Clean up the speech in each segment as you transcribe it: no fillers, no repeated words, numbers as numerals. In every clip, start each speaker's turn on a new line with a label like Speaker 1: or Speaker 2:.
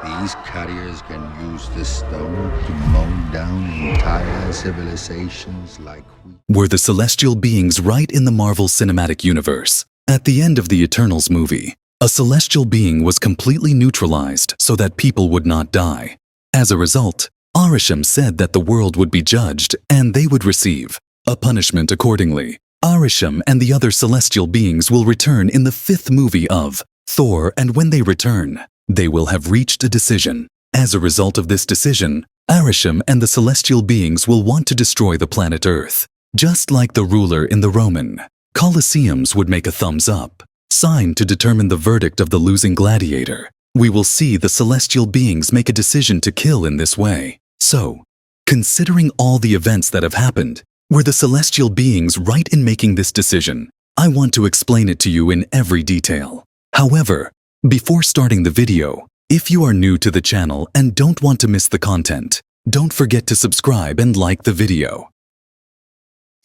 Speaker 1: These carriers can use the stone to mow down entire civilizations like wheat.
Speaker 2: Were the celestial beings right in the Marvel Cinematic Universe? At the end of the Eternals movie, a celestial being was completely neutralized so that people would not die. As a result, Arishem said that the world would be judged and they would receive a punishment accordingly. Arishem and the other celestial beings will return in the 5th movie of Thor, and when they return, they will have reached a decision. As a result of this decision, Arishem and the celestial beings will want to destroy the planet Earth. Just like the ruler in the Roman Colosseums would make a thumbs up sign to determine the verdict of the losing gladiator, we will see the celestial beings make a decision to kill in this way. So, considering all the events that have happened, were the celestial beings right in making this decision? I want to explain it to you in every detail. However, before starting the video, if you are new to the channel and don't want to miss the content, don't forget to subscribe and like the video.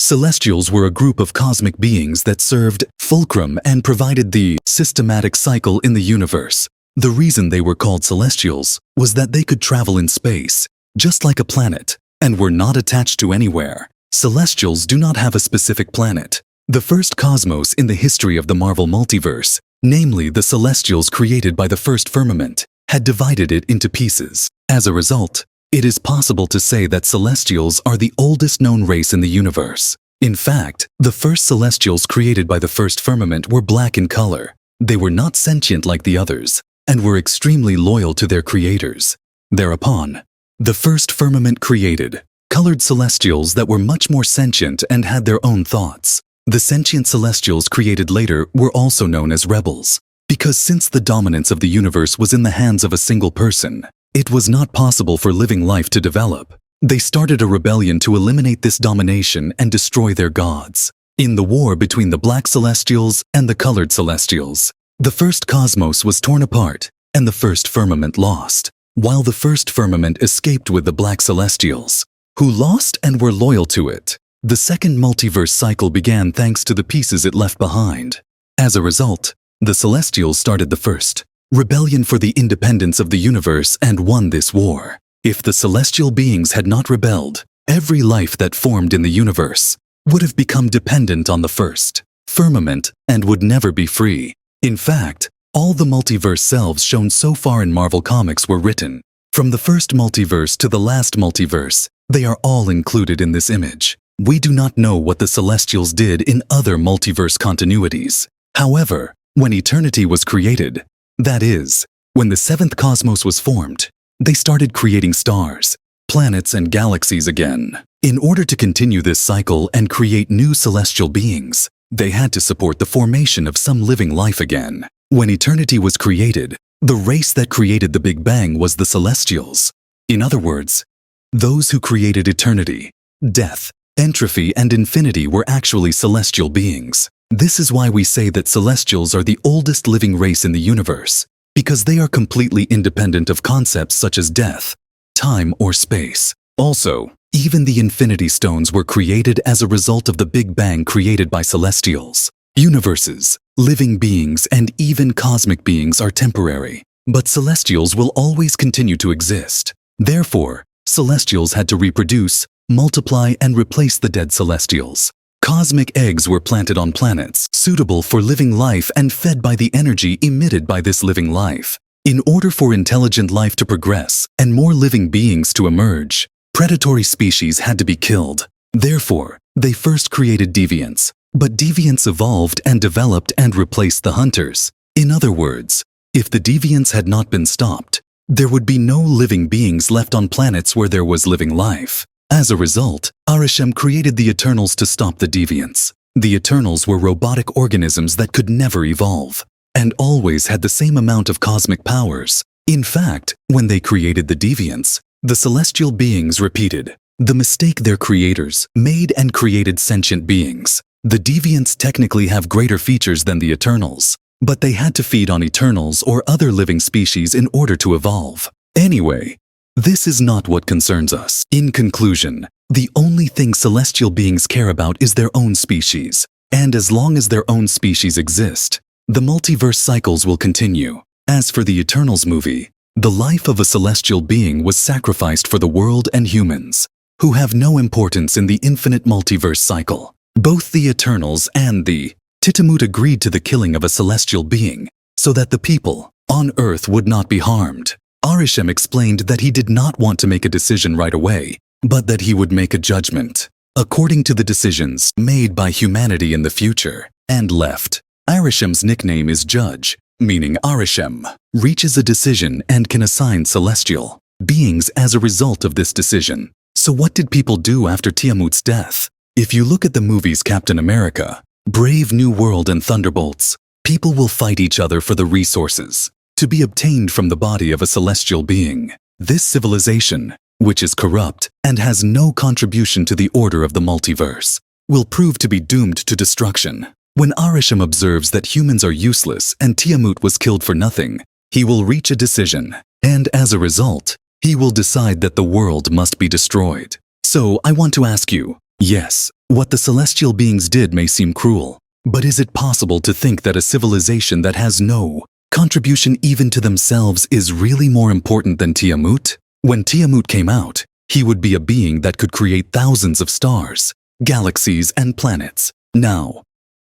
Speaker 2: Celestials were a group of cosmic beings that served fulcrum and provided the systematic cycle in the universe. The reason they were called celestials was that they could travel in space, just like a planet, and were not attached to anywhere. Celestials do not have a specific planet. The first cosmos in the history of the Marvel multiverse, namely the celestials created by the first firmament, had divided it into pieces. As a result, it is possible to say that celestials are the oldest known race in the universe. In fact, the first celestials created by the first firmament were black in color. They were not sentient like the others, and were extremely loyal to their creators. Thereupon, the first firmament created colored celestials that were much more sentient and had their own thoughts. The sentient celestials created later were also known as rebels, because since the dominance of the universe was in the hands of a single person, it was not possible for living life to develop. They started a rebellion to eliminate this domination and destroy their gods. In the war between the black celestials and the colored celestials, the first cosmos was torn apart and the first firmament lost, while the first firmament escaped with the black celestials, who lost and were loyal to it. The second multiverse cycle began thanks to the pieces it left behind. As a result, the celestials started the first rebellion for the independence of the universe and won this war. If the celestial beings had not rebelled, every life that formed in the universe would have become dependent on the first firmament and would never be free. In fact, all the multiverse selves shown so far in Marvel Comics were written. From the first multiverse to the last multiverse, they are all included in this image. We do not know what the celestials did in other multiverse continuities. However, when eternity was created, that is, when the 7th cosmos was formed, they started creating stars, planets, and galaxies again. In order to continue this cycle and create new celestial beings, they had to support the formation of some living life again. When eternity was created, the race that created the Big Bang was the celestials. In other words, those who created eternity, death, entropy, and infinity were actually celestial beings. This is why we say that celestials are the oldest living race in the universe, because they are completely independent of concepts such as death, time, or space. Also, even the Infinity Stones were created as a result of the Big Bang created by celestials. Universes, living beings, and even cosmic beings are temporary, but celestials will always continue to exist. Therefore, celestials had to reproduce, multiply, and replace the dead celestials. Cosmic eggs were planted on planets suitable for living life and fed by the energy emitted by this living life. In order for intelligent life to progress and more living beings to emerge, predatory species had to be killed. Therefore, they first created deviants, but deviants evolved and developed and replaced the hunters. In other words, if the deviants had not been stopped, there would be no living beings left on planets where there was living life. As a result, Arishem created the Eternals to stop the deviants. The Eternals were robotic organisms that could never evolve, and always had the same amount of cosmic powers. In fact, when they created the deviants, the celestial beings repeated the mistake their creators made and created sentient beings. The deviants technically have greater features than the Eternals, but they had to feed on Eternals or other living species in order to evolve. Anyway, this is not what concerns us. In conclusion, the only thing celestial beings care about is their own species, and as long as their own species exist, the multiverse cycles will continue. As for the Eternals movie, The life of a celestial being was sacrificed for the world and humans, who have no importance in the infinite multiverse cycle. Both the Eternals and the Titamut agreed to the killing of a celestial being so that the people on Earth would not be harmed. Arishem explained that he did not want to make a decision right away, but that he would make a judgment according to the decisions made by humanity in the future, and left. Arishem's nickname is Judge, meaning Arishem reaches a decision and can assign celestial beings as a result of this decision. So what did people do after Tiamut's death? If you look at the movies Captain America, Brave New World and Thunderbolts, people will fight each other for the resources to be obtained from the body of a celestial being. This civilization, which is corrupt and has no contribution to the order of the multiverse, will prove to be doomed to destruction. When Arishem observes that humans are useless and Tiamut was killed for nothing, he will reach a decision, and as a result, he will decide that the world must be destroyed. So I want to ask you, yes, what the celestial beings did may seem cruel, but is it possible to think that a civilization that has no contribution even to themselves is really more important than Tiamut? When Tiamut came out, he would be a being that could create thousands of stars, galaxies, and planets. Now,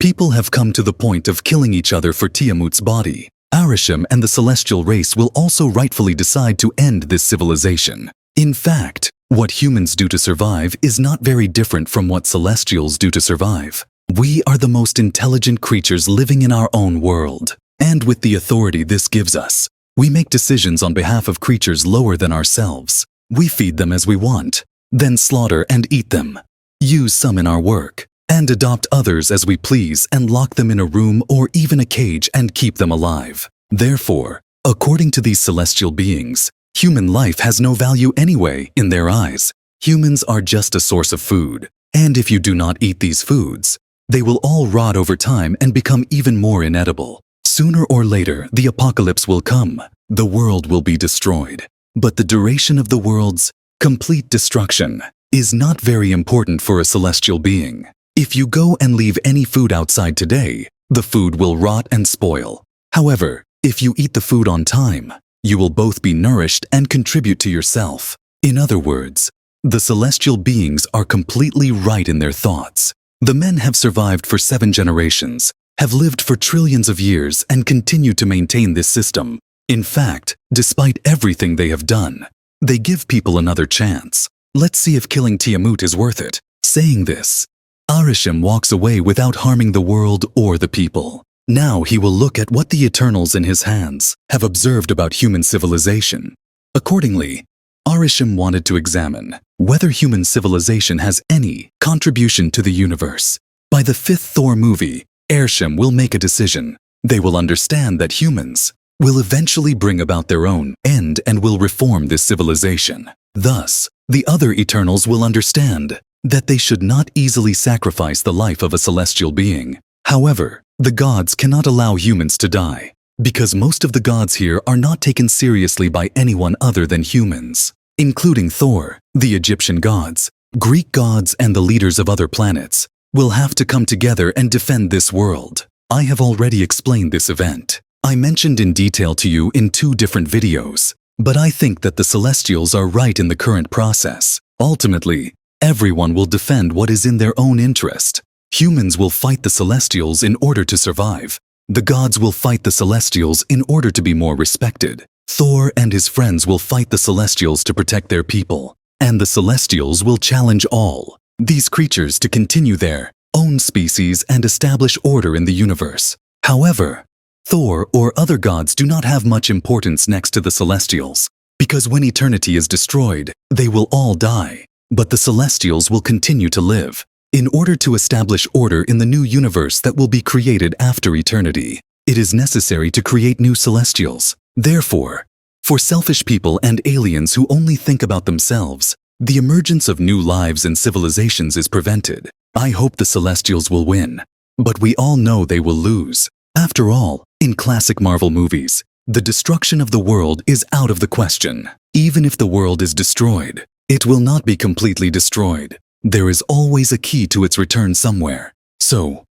Speaker 2: people have come to the point of killing each other for Tiamut's body. Arishem and the celestial race will also rightfully decide to end this civilization. In fact, what humans do to survive is not very different from what celestials do to survive. We are the most intelligent creatures living in our own world, and with the authority this gives us, we make decisions on behalf of creatures lower than ourselves. We feed them as we want, then slaughter and eat them, use some in our work, and adopt others as we please and lock them in a room or even a cage and keep them alive. Therefore, according to these celestial beings, human life has no value anyway in their eyes. Humans are just a source of food, and if you do not eat these foods, they will all rot over time and become even more inedible. Sooner or later, the apocalypse will come. The world will be destroyed. But the duration of the world's complete destruction is not very important for a celestial being. If you go and leave any food outside today, the food will rot and spoil. However, if you eat the food on time, you will both be nourished and contribute to yourself. In other words, the celestial beings are completely right in their thoughts. The men have survived for 7 generations, have lived for trillions of years and continue to maintain this system. In fact, despite everything they have done, they give people another chance. Let's see if killing Tiamut is worth it. Saying this, Arishem walks away without harming the world or the people. Now he will look at what the Eternals in his hands have observed about human civilization. Accordingly, Arishem wanted to examine whether human civilization has any contribution to the universe. By the 5th Thor movie, Arishem will make a decision. They will understand that humans will eventually bring about their own end and will reform this civilization. Thus, the other Eternals will understand that they should not easily sacrifice the life of a celestial being. However, the gods cannot allow humans to die, because most of the gods here are not taken seriously by anyone other than humans, including Thor, the Egyptian gods, Greek gods, and the leaders of other planets will have to come together and defend this world. I have already explained this event. I mentioned in detail to you in 2 different videos, but I think that the Celestials are right in the current process. Ultimately, everyone will defend what is in their own interest. Humans will fight the Celestials in order to survive. The gods will fight the Celestials in order to be more respected. Thor and his friends will fight the Celestials to protect their people, and the Celestials will challenge all these creatures to continue their own species and establish order in the universe. However, Thor or other gods do not have much importance next to the Celestials, because when eternity is destroyed, they will all die, but the Celestials will continue to live. In order to establish order in the new universe that will be created after eternity, it is necessary to create new Celestials. Therefore, for selfish people and aliens who only think about themselves, the emergence of new lives and civilizations is prevented. I hope the Celestials will win, but we all know they will lose. After all, in classic Marvel movies, the destruction of the world is out of the question. Even if the world is destroyed, it will not be completely destroyed. There is always a key to its return somewhere. So,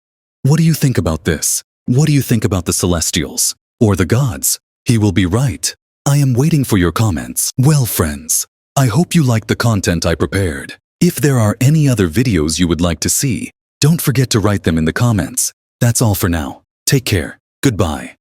Speaker 2: what do you think about this? What do you think about the Celestials? Or the gods? He will be right. I am waiting for your comments. Well, friends, I hope you liked the content I prepared. If there are any other videos you would like to see, don't forget to write them in the comments. That's all for now. Take care. Goodbye.